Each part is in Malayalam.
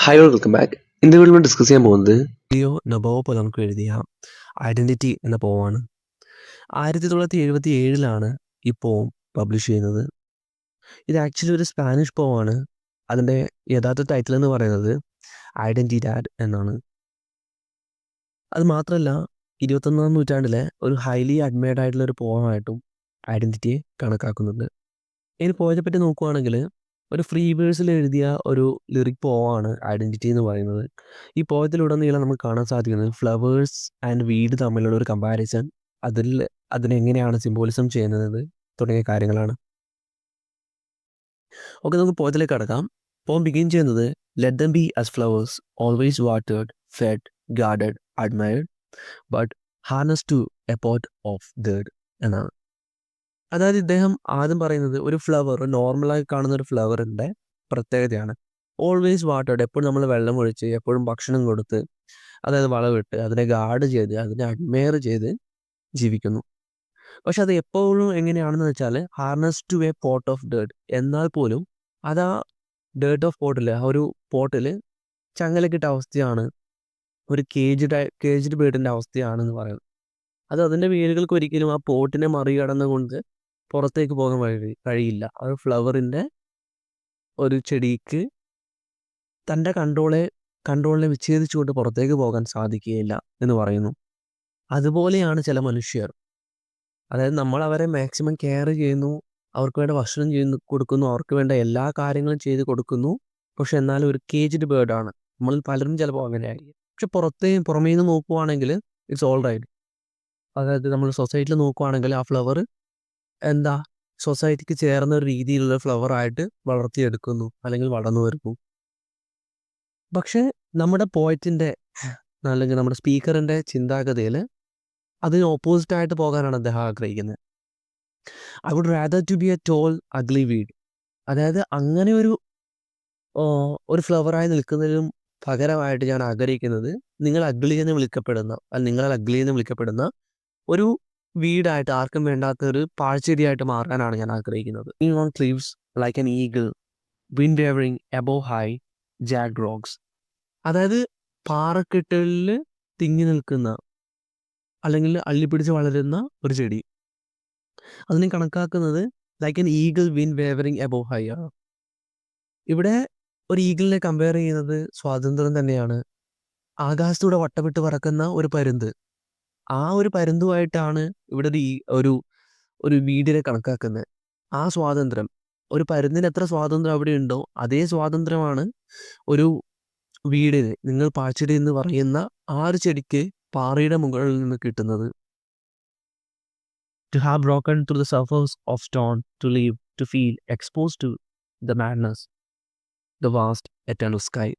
Hi all welcome back. ഇന്ന് വീഡിയോ ഡിസ്കസ് ചെയ്യാൻ പോകുന്നത് ലിയോ നബോപോലൻകോ എഴുതിയ ഐഡൻറ്റിറ്റി എന്ന പോമാണ്. 1977 ഈ പോം പബ്ലിഷ് ചെയ്യുന്നത്. ഇത് ആക്ച്വലി ഒരു സ്പാനിഷ് പോമാണ്. അതിൻ്റെ യഥാർത്ഥ ടൈറ്റിൽ എന്ന് പറയുന്നത് ഐഡൻറ്റിഡാഡ് എന്നാണ്. അത് മാത്രമല്ല 21-ാം നൂറ്റാണ്ടിലെ ഒരു ഹൈലി അഡ്മയർഡ് ആയിട്ടുള്ള ഒരു പോമായിട്ടും ഐഡൻറ്റിറ്റിയെ കണക്കാക്കുന്നുണ്ട്. ഇനി പോയതിനെ പറ്റി നോക്കുകയാണെങ്കിൽ ഒരു ഫ്രീ വേഴ്സിൽ എഴുതിയ ഒരു ലിറിക് പോമാണ് ഐഡൻറ്റിറ്റി എന്ന് പറയുന്നത്. ഈ പോയത്തിലുടനീളം നമുക്ക് കാണാൻ സാധിക്കുന്നത് ഫ്ലവേഴ്സ് ആൻഡ് വീട് തമ്മിലുള്ള ഒരു കമ്പാരിസൺ, അതിൽ അതിനെങ്ങനെയാണ് സിംബോളിസം ചെയ്യുന്നത് തുടങ്ങിയ കാര്യങ്ങളാണ്. ഓക്കെ, നമുക്ക് പോയത്തിലേക്ക് കടക്കാം. പോം ബിഗിൻ ചെയ്യുന്നത് let them be as flowers always വാട്ടേഡ് fed guarded admired but harness to a pot of dirt എന്നാണ്. അതായത് ഇദ്ദേഹം ആദ്യം പറയുന്നത് ഒരു ഫ്ലവർ, നോർമലായി കാണുന്ന ഒരു ഫ്ലവറിൻ്റെ പ്രത്യേകതയാണ് ഓൾവേസ് വാട്ടേഡ്, എപ്പോഴും നമ്മൾ വെള്ളം ഒഴിച്ച് എപ്പോഴും ഭക്ഷണം കൊടുത്ത്, അതായത് വളമിട്ട് അതിനെ ഗാർഡ് ചെയ്ത് അതിനെ അഡ്മയർ ചെയ്ത് ജീവിക്കുന്നു. പക്ഷെ അത് എപ്പോഴും എങ്ങനെയാണെന്ന് വെച്ചാൽ harness to a pot of dirt, എന്നാൽ പോലും അത് ആ ഡേർട്ട് ഓഫ് പോട്ടിൽ, ആ ഒരു പോട്ടിൽ ചങ്ങലക്കിട്ട അവസ്ഥയാണ്, ഒരു കേജ്ഡ് ബേർഡിൻ്റെ അവസ്ഥയാണെന്ന് പറയുന്നത്. അത് അതിൻ്റെ വേരുകൾക്ക് ഒരിക്കലും ആ പോട്ടിനെ മറികടന്നുകൊണ്ട് പുറത്തേക്ക് പോകാൻ കഴിയില്ല. അത് ഫ്ലവറിൻ്റെ ഒരു ചെടിക്ക് തൻ്റെ കൺട്രോളിനെ വിച്ഛേദിച്ചുകൊണ്ട് പുറത്തേക്ക് പോകാൻ സാധിക്കുകയില്ല എന്ന് പറയുന്നു. അതുപോലെയാണ് ചില മനുഷ്യർ. അതായത് നമ്മൾ അവരെ മാക്സിമം കെയർ ചെയ്യുന്നു, അവർക്ക് വേണ്ട ഭക്ഷണം കൊടുക്കുന്നു, അവർക്ക് വേണ്ട എല്ലാ കാര്യങ്ങളും ചെയ്ത് കൊടുക്കുന്നു. പക്ഷെ എന്നാലും ഒരു കേജ്ഡ് ബേർഡാണ്. നമ്മളിൽ പലരും ചിലപ്പോൾ അങ്ങനെയായിരിക്കും. പക്ഷെ പുറമേ നിന്ന് നോക്കുവാണെങ്കിൽ ഇറ്റ്സ് ഓൾ റൈറ്റ്. അതായത് നമ്മൾ സൊസൈറ്റിയിൽ നോക്കുവാണെങ്കിൽ ആ ഫ്ലവർ എന്താ സൊസൈറ്റിക്ക് ചേർന്ന ഒരു രീതിയിലുള്ള ഫ്ലവറായിട്ട് വളർത്തിയെടുക്കുന്നു അല്ലെങ്കിൽ വളർന്നു വരുന്നു. പക്ഷേ നമ്മുടെ പോയറ്റിൻ്റെ അല്ലെങ്കിൽ നമ്മുടെ സ്പീക്കറിൻ്റെ ചിന്താഗതിയിൽ അതിന് ഓപ്പോസിറ്റായിട്ട് പോകാനാണ് അദ്ദേഹം ആഗ്രഹിക്കുന്നത്. I would rather to be a tall ugly weed. അതായത് അങ്ങനെ ഒരു ഫ്ലവറായി നിൽക്കുന്നതിനും പകരമായിട്ട് ഞാൻ ആഗ്രഹിക്കുന്നത് നിങ്ങൾ അഗ്ലി എന്ന് വിളിക്കപ്പെടുന്ന, അല്ലെങ്കിൽ നിങ്ങൾ അഗ്ലി എന്ന് വിളിക്കപ്പെടുന്ന ഒരു വീടായിട്ട്, ആർക്കും വേണ്ടാത്ത ഒരു പാഴ്ചെടിയായിട്ട് മാറാനാണ് ഞാൻ ആഗ്രഹിക്കുന്നത്. Own cleaves like an eagle wind wavering above high jag rocks. അതായത് പാറക്കെട്ടുകളിൽ തിങ്ങി നിൽക്കുന്ന അല്ലെങ്കിൽ അള്ളിപ്പിടിച്ച് വളരുന്ന ഒരു ചെടി, അതിനെ കണക്കാക്കുന്നത് like an eagle wind wavering above high ആണ്. ഇവിടെ ഒരു ഈഗിളിനെ കമ്പയർ ചെയ്യുന്നത് സ്വാതന്ത്ര്യം തന്നെയാണ്. ആകാശത്തൂടെ വട്ടമിട്ട് പറക്കുന്ന ഒരു പരുന്ത്, ആ ഒരു പരുന്തുമായിട്ടാണ് ഇവിടെ ഒരു ഒരു വീടിനെ കണക്കാക്കുന്നത്. ആ സ്വാതന്ത്ര്യം, ഒരു പരുന്തിന് എത്ര സ്വാതന്ത്ര്യം അവിടെ ഉണ്ടോ അതേ സ്വാതന്ത്ര്യമാണ് ഒരു വീടിന്, നിങ്ങൾ പാഴ്ചെടി എന്ന് പറയുന്ന ആ ഒരു ചെടിക്ക് പാറയുടെ മുകളിൽ നിന്ന് കിട്ടുന്നത്. To have broken through the surface of stone, to live, to feel exposed to the madness, the vast eternal sky.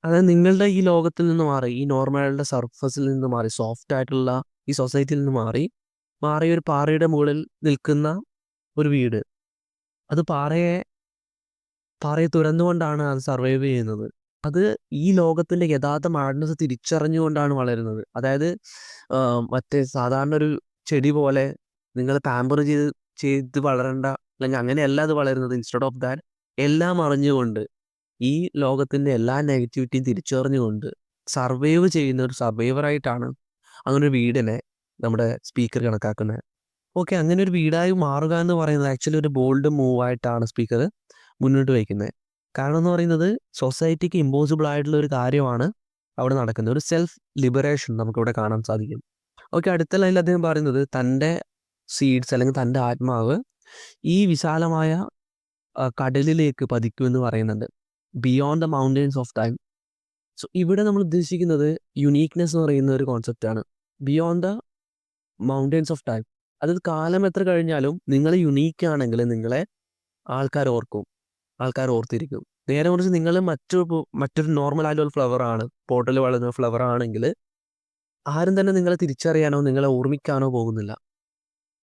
അതായത് നിങ്ങളുടെ ഈ ലോകത്തിൽ നിന്ന് മാറി, ഈ നോർമലുടെ സർഫസിൽ നിന്ന് മാറി, സോഫ്റ്റ് ആയിട്ടുള്ള ഈ സൊസൈറ്റിയിൽ നിന്ന് മാറി ഒരു പാറയുടെ മുകളിൽ നിൽക്കുന്ന ഒരു വീട്, അത് പാറയെ തുരന്നുകൊണ്ടാണ് അത് സർവൈവ് ചെയ്യുന്നത്. അത് ഈ ലോകത്തിൻ്റെ യഥാർത്ഥ മാഡ്നസ് തിരിച്ചറിഞ്ഞുകൊണ്ടാണ് വളരുന്നത്. അതായത് മറ്റേ സാധാരണ ഒരു ചെടി പോലെ നിങ്ങൾ പാമ്പർ ചെയ്ത് വളരേണ്ട, അല്ലെങ്കിൽ അങ്ങനെയല്ല അത് വളരുന്നത്. ഇൻസ്റ്റെഡ് ഓഫ് ദാറ്റ്, എല്ലാം അറിഞ്ഞുകൊണ്ട് ഈ ലോകത്തിൻ്റെ എല്ലാ നെഗറ്റിവിറ്റിയും തിരിച്ചറിഞ്ഞുകൊണ്ട് സർവൈവ് ചെയ്യുന്ന ഒരു സർവൈവറായിട്ടാണ് അങ്ങനെ ഒരു വീടിനെ നമ്മുടെ സ്പീക്കർ കണക്കാക്കുന്നത്. ഓക്കെ, അങ്ങനെ ഒരു വീടായി മാറുക എന്ന് പറയുന്നത് ആക്ച്വലി ഒരു ബോൾഡ് മൂവായിട്ടാണ് സ്പീക്കർ മുന്നോട്ട് വയ്ക്കുന്നത്. കാരണം എന്ന് പറയുന്നത് സൊസൈറ്റിക്ക് ഇമ്പോസിബിൾ ആയിട്ടുള്ള ഒരു കാര്യമാണ് അവിടെ നടക്കുന്നത്. ഒരു സെൽഫ് ലിബറേഷൻ നമുക്കിവിടെ കാണാൻ സാധിക്കും. ഓക്കെ, അടുത്ത ലൈനിൽ അദ്ദേഹം പറയുന്നത് തൻ്റെ സീഡ്സ് അല്ലെങ്കിൽ തൻ്റെ ആത്മാവ് ഈ വിശാലമായ കടലിലേക്ക് പതിക്കുമെന്ന് പറയുന്നുണ്ട്. Beyond the mountains of time. So ഇവിടെ നമ്മൾ ഉദ്ദേശിക്കുന്നത് യുണീക്നെസ് എന്ന് പറയുന്ന ഒരു കോൺസെപ്റ്റാണ്. Beyond the mountains of time, അതായത് കാലം എത്ര കഴിഞ്ഞാലും നിങ്ങൾ യുണീക്ക് ആണെങ്കിൽ നിങ്ങളെ ആൾക്കാർ ഓർത്തിരിക്കും. നേരെ കുറിച്ച് നിങ്ങൾ മറ്റൊരു നോർമൽ ആയിട്ടുള്ള ഫ്ലവറാണ്, പോട്ടിൽ വളരുന്ന ഫ്ലവർ ആണെങ്കിൽ ആരും തന്നെ നിങ്ങളെ തിരിച്ചറിയാനോ നിങ്ങളെ ഓർമ്മിക്കാനോ പോകുന്നില്ല.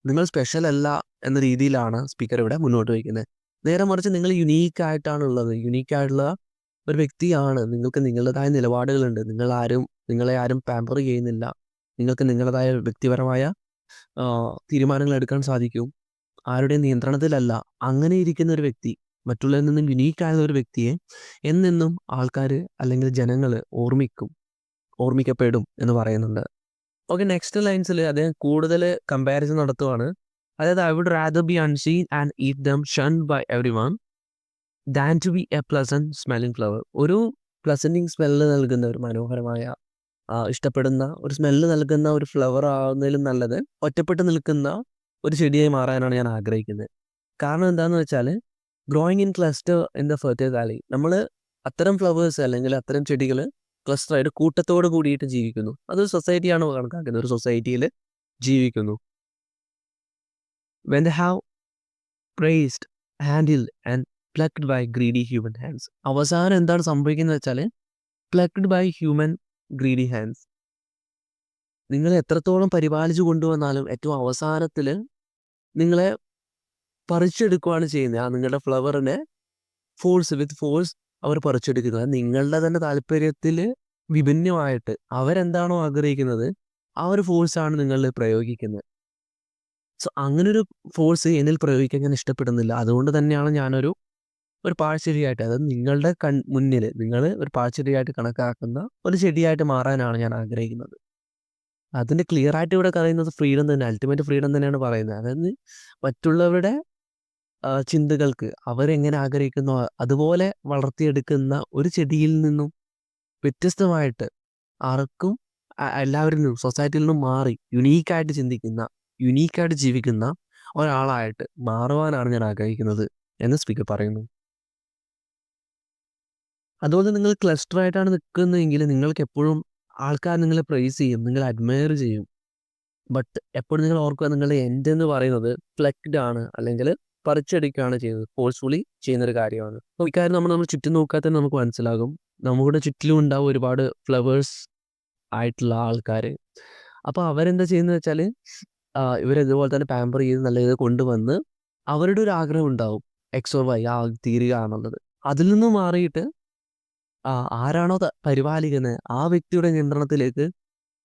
നിങ്ങൾ സ്പെഷ്യൽ അല്ല എന്ന രീതിയിലാണ് സ്പീക്കർ ഇവിടെ മുന്നോട്ട് വയ്ക്കുന്നത്. നേരെ മറിച്ച് നിങ്ങൾ യുണീക്കായിട്ടുള്ള ഒരു വ്യക്തിയാണ്. നിങ്ങൾക്ക് നിങ്ങളുടേതായ നിലപാടുകളുണ്ട്. നിങ്ങളെ ആരും പാമ്പർ ചെയ്യുന്നില്ല. നിങ്ങൾക്ക് നിങ്ങളുടേതായ വ്യക്തിപരമായ തീരുമാനങ്ങൾ എടുക്കാൻ സാധിക്കും. ആരുടെയും നിയന്ത്രണത്തിലല്ല. അങ്ങനെ ഇരിക്കുന്ന ഒരു വ്യക്തി, മറ്റുള്ളവരിൽ നിന്നും യുണീക്കായ ഒരു വ്യക്തിയെ എന്നെന്നും ആൾക്കാർ അല്ലെങ്കിൽ ജനങ്ങൾ ഓർമ്മിക്കപ്പെടും എന്ന് പറയുന്നുണ്ട്. ഓക്കെ, നെക്സ്റ്റ് ലൈൻസിൽ അദ്ദേഹം കൂടുതൽ കമ്പാരിസൺ നടത്തുവാണ്. അതായത് I would rather be unseen and eat them shunned by everyone than to be a pleasant smelling flower. ഒരു പ്ലസൻറ്റിങ് സ്മെല്ല് നൽകുന്ന ഒരു മനോഹരമായ ഇഷ്ടപ്പെടുന്ന ഒരു സ്മെല്ല് നൽകുന്ന ഒരു ഫ്ലവർ ആവുന്നതിലും നല്ലത് ഒറ്റപ്പെട്ട് നിൽക്കുന്ന ഒരു ചെടിയായി മാറാനാണ് ഞാൻ ആഗ്രഹിക്കുന്നത്. കാരണം എന്താണെന്ന് വെച്ചാൽ growing in cluster in the fertile Valley, നമ്മൾ അത്തരം ഫ്ലവേഴ്സ് അല്ലെങ്കിൽ അത്തരം ചെടികൾ ക്ലസ്റ്ററായിട്ട് കൂട്ടത്തോട് കൂടിയിട്ട് ജീവിക്കുന്നു. അതൊരു സൊസൈറ്റിയാണ് കണക്കാക്കുന്നത്, ഒരു സൊസൈറ്റിയിൽ ജീവിക്കുന്നു. When the have prized handle and plucked by greedy human hands. അവസാനം എന്താണ് സംഭവിക്കുന്നത് വെച്ചാൽ plucked by human greedy hands. നിങ്ങൾ എത്രത്തോളം പരിപാലിച്ചു കൊണ്ടുവന്നാലും ഏറ്റവും അവസാനത്തിൽ നിങ്ങളെ പറിച്ചെടുക്കുകയാണ് ചെയ്യുന്നത്. ആ നിങ്ങളുടെ ഫ്ലവറിനെ വിത്ത് ഫോഴ്സ് അവർ പറിച്ചെടുക്കുന്നത്. നിങ്ങളുടെ തന്നെ താല്പര്യത്തിൽ വിഭിന്നമായിട്ട് അവരെന്താണോ ആഗ്രഹിക്കുന്നത് ആ ഒരു ഫോഴ്സാണ് നിങ്ങളിൽ പ്രയോഗിക്കുന്നത്. സോ അങ്ങനൊരു ഫോഴ്സ് എന്നിൽ പ്രയോഗിക്കാൻ ഞാൻ ഇഷ്ടപ്പെടുന്നില്ല. അതുകൊണ്ട് തന്നെയാണ് ഞാനൊരു പാഴ്ചെടിയായിട്ട്, അതായത് നിങ്ങളുടെ മുന്നിൽ നിങ്ങൾ ഒരു പാഴ്ചെടിയായിട്ട് കണക്കാക്കുന്ന ഒരു ചെടിയായിട്ട് മാറാനാണ് ഞാൻ ആഗ്രഹിക്കുന്നത്. അതിൻ്റെ ക്ലിയർ ആയിട്ട് ഇവിടെ പറയുന്നത് ഫ്രീഡം തന്നെ, അൾട്ടിമേറ്റ് ഫ്രീഡം തന്നെയാണ് പറയുന്നത്. അതായത് മറ്റുള്ളവരുടെ ചിന്തകൾക്ക് അവരെങ്ങനെ ആഗ്രഹിക്കുന്നോ അതുപോലെ വളർത്തിയെടുക്കുന്ന ഒരു ചെടിയിൽ നിന്നും വ്യത്യസ്തമായിട്ട് ആർക്കും എല്ലാവരിൽ നിന്നും സൊസൈറ്റിയിൽ നിന്നും മാറി യുണീക്കായിട്ട് ചിന്തിക്കുന്ന, യുണീക്കായിട്ട് ജീവിക്കുന്ന ഒരാളായിട്ട് മാറുവാനാണ് ഞാൻ ആഗ്രഹിക്കുന്നത് എന്ന് സ്പീക്കർ പറയുന്നു. അതുപോലെ നിങ്ങൾ ക്ലസ്റ്ററായിട്ടാണ് നിൽക്കുന്നതെങ്കിൽ നിങ്ങൾക്ക് എപ്പോഴും ആൾക്കാർ നിങ്ങളെ പ്രൈസ് ചെയ്യും, നിങ്ങളെ അഡ്മയർ ചെയ്യും. ബട്ട് എപ്പോഴും നിങ്ങൾ ഓർക്കുക, നിങ്ങളുടെ എൻഡ് എന്ന് പറയുന്നത് ഫ്ലെക്ഡ് ആണ്, അല്ലെങ്കിൽ പറിച്ചെടുക്കുകയാണ് ചെയ്യുന്നത്, ഫോഴ്സ്ഫുള്ളി ചെയ്യുന്നൊരു കാര്യമാണ്. ഇക്കാര്യം നമ്മൾ ചുറ്റും നോക്കാൻ തന്നെ നമുക്ക് മനസ്സിലാകും. നമ്മുടെ ചുറ്റിലും ഉണ്ടാവും ഒരുപാട് ഫ്ലവേഴ്സ് ആയിട്ടുള്ള ആൾക്കാർ. അപ്പോൾ അവരെന്താ ചെയ്യുന്നത് വെച്ചാൽ ഇവരിതുപോലെ തന്നെ പാമ്പർ ചെയ്ത് നല്ല ഇത് കൊണ്ടുവന്ന് അവരുടെ ഒരു ആഗ്രഹം ഉണ്ടാവും എക്സ് ഓർ വൈ തീരുക എന്നുള്ളത്. അതിൽ നിന്ന് മാറിയിട്ട് ആരാണോ പരിപാലിക്കുന്നത് ആ വ്യക്തിയുടെ നിയന്ത്രണത്തിലേക്ക്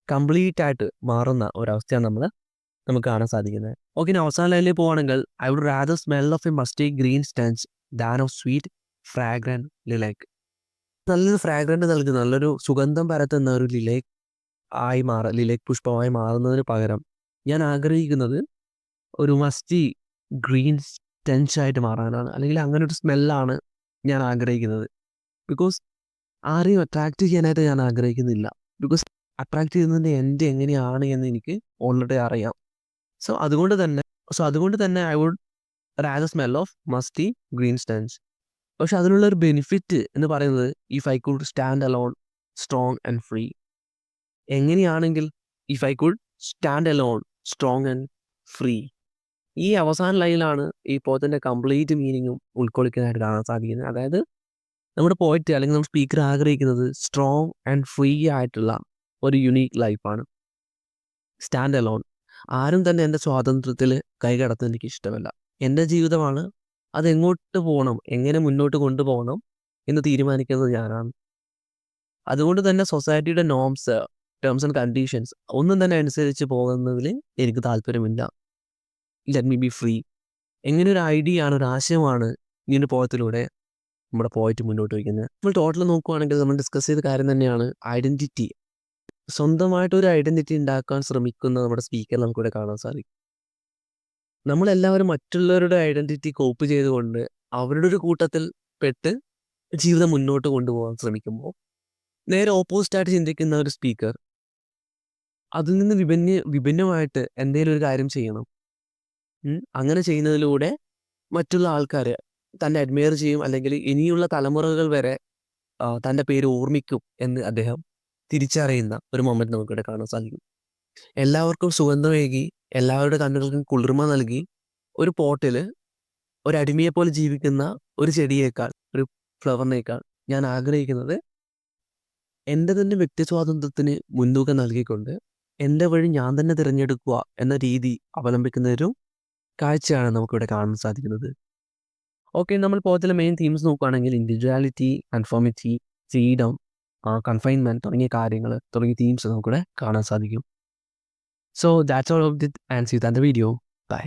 കംപ്ലീറ്റ് ആയിട്ട് മാറുന്ന ഒരവസ്ഥയാണ് നമുക്ക് കാണാൻ സാധിക്കുന്നത്. ഓക്കെ, അവസാന ലൈനിൽ പോവുകയാണെങ്കിൽ I would rather smell of a musty green stems than of sweet fragrant ലിലേക്ക്. നല്ലൊരു ഫ്രാഗ്രൻറ്റ് നൽകുന്ന, നല്ലൊരു സുഗന്ധം പരത്തുന്ന ഒരു ലിലേക്ക് പുഷ്പമായി മാറുന്നതിന് പകരം ഞാൻ ആഗ്രഹിക്കുന്നത് ഒരു മസ്റ്റി ഗ്രീൻ സ്റ്റെൻസായിട്ട് മാറാനാണ്, അല്ലെങ്കിൽ അങ്ങനെ ഒരു സ്മെല്ലാണ് ഞാൻ ആഗ്രഹിക്കുന്നത്. ബിക്കോസ് ആരെയും അട്രാക്റ്റ് ചെയ്യാനായിട്ട് ഞാൻ ആഗ്രഹിക്കുന്നില്ല. ബിക്കോസ് അട്രാക്റ്റ് ചെയ്യുന്നതിൻ്റെ എൻഡ് എങ്ങനെയാണ് എന്ന് എനിക്ക് ഓൾറെഡി അറിയാം. സോ അതുകൊണ്ട് തന്നെ I would rather smell of musty green stems. പക്ഷെ അതിനുള്ളൊരു ബെനിഫിറ്റ് എന്ന് പറയുന്നത് if I could stand alone strong and free. എങ്ങനെയാണെങ്കിൽ if I could stand alone strong and free, ഈ അവസാന ലൈനിലാണ് ഈ പോയത്തിൻ്റെ കംപ്ലീറ്റ് മീനിങ്ങും ഉൾക്കൊള്ളിക്കാനായിട്ട് കാണാൻ സാധിക്കുന്നത്. അതായത് നമ്മുടെ പോയറ്റ് അല്ലെങ്കിൽ നമ്മുടെ സ്പീക്കർ ആഗ്രഹിക്കുന്നത് സ്ട്രോങ് ആൻഡ് ഫ്രീ ആയിട്ടുള്ള ഒരു യുണീക്ക് ലൈഫാണ്. സ്റ്റാൻഡ് അലോൺ, ആരും തന്നെ എൻ്റെ സ്വാതന്ത്ര്യത്തിൽ കൈകടത്താൻ എനിക്ക് ഇഷ്ടമല്ല. എൻ്റെ ജീവിതമാണ്, അതെങ്ങോട്ട് പോകണം, എങ്ങനെ മുന്നോട്ട് കൊണ്ടുപോകണം എന്ന് തീരുമാനിക്കുന്നത് ഞാനാണ്. അതുകൊണ്ട് തന്നെ സൊസൈറ്റിയുടെ ടേംസ് ആൻഡ് കണ്ടീഷൻസ് ഒന്നും തന്നെ അനുസരിച്ച് പോകുന്നതിൽ എനിക്ക് താല്പര്യമില്ല. Let me B free. എങ്ങനെ ഒരു ഐഡിയ ആണ്, ഒരു ആശയമാണ് ഈ ഒരു പോയത്തിലൂടെ നമ്മുടെ പോയറ്റ് മുന്നോട്ട് വയ്ക്കുന്നത്. നമ്മൾ ടോട്ടൽ നോക്കുകയാണെങ്കിൽ നമ്മൾ ഡിസ്കസ് ചെയ്ത കാര്യം തന്നെയാണ് ഐഡൻറ്റിറ്റി. സ്വന്തമായിട്ടൊരു ഐഡൻറ്റിറ്റി ഉണ്ടാക്കാൻ ശ്രമിക്കുന്ന നമ്മുടെ സ്പീക്കർ നമുക്കിവിടെ കാണാൻ സാധിക്കും. നമ്മളെല്ലാവരും മറ്റുള്ളവരുടെ ഐഡൻറ്റിറ്റി കോപ്പി ചെയ്തുകൊണ്ട് അവരുടെ ഒരു കൂട്ടത്തിൽ പെട്ട് ജീവിതം മുന്നോട്ട് കൊണ്ടുപോകാൻ ശ്രമിക്കുമ്പോൾ നേരെ ഓപ്പോസിറ്റായിട്ട് ചിന്തിക്കുന്ന ഒരു സ്പീക്കർ അതിൽ നിന്ന് വിഭിന്നമായിട്ട് എന്തെങ്കിലും ഒരു കാര്യം ചെയ്യണം. അങ്ങനെ ചെയ്യുന്നതിലൂടെ മറ്റുള്ള ആൾക്കാർ തന്നെ അഡ്മയർ ചെയ്യും, അല്ലെങ്കിൽ ഇനിയുള്ള തലമുറകൾ വരെ തൻ്റെ പേര് ഓർമ്മിക്കും എന്ന് അദ്ദേഹം തിരിച്ചറിയുന്ന ഒരു മൊമെന്റ് നമുക്കിവിടെ കാണാൻ സാധിക്കും. എല്ലാവർക്കും സുഗന്ധമേകി, എല്ലാവരുടെ കണ്ണുകൾക്കും കുളിർമ നൽകി ഒരു പോട്ടിൽ ഒരു അടിമയെപ്പോലെ ജീവിക്കുന്ന ഒരു ചെടിയേക്കാൾ, ഒരു ഫ്ലവറിനേക്കാൾ ഞാൻ ആഗ്രഹിക്കുന്നത് എൻ്റെ തന്നെ വ്യക്തി സ്വാതന്ത്ര്യത്തിന് മുൻതൂക്കം നൽകിക്കൊണ്ട് എൻ്റെ വഴി ഞാൻ തന്നെ തിരഞ്ഞെടുക്കുക എന്ന രീതി അവലംബിക്കുന്ന ഒരു കാഴ്ചയാണ് നമുക്കിവിടെ കാണാൻ സാധിക്കുന്നത്. ഓക്കെ, നമ്മൾ പോയത്തിലെ മെയിൻ തീംസ് നോക്കുകയാണെങ്കിൽ ഇൻഡിവിജ്വാലിറ്റി, കൺഫോമിറ്റി, ഫ്രീഡം, കൺഫൈൻമെൻറ്റ് തുടങ്ങിയ തീംസ് നമുക്കിവിടെ കാണാൻ സാധിക്കും. So that's all of it and see you in the video. By.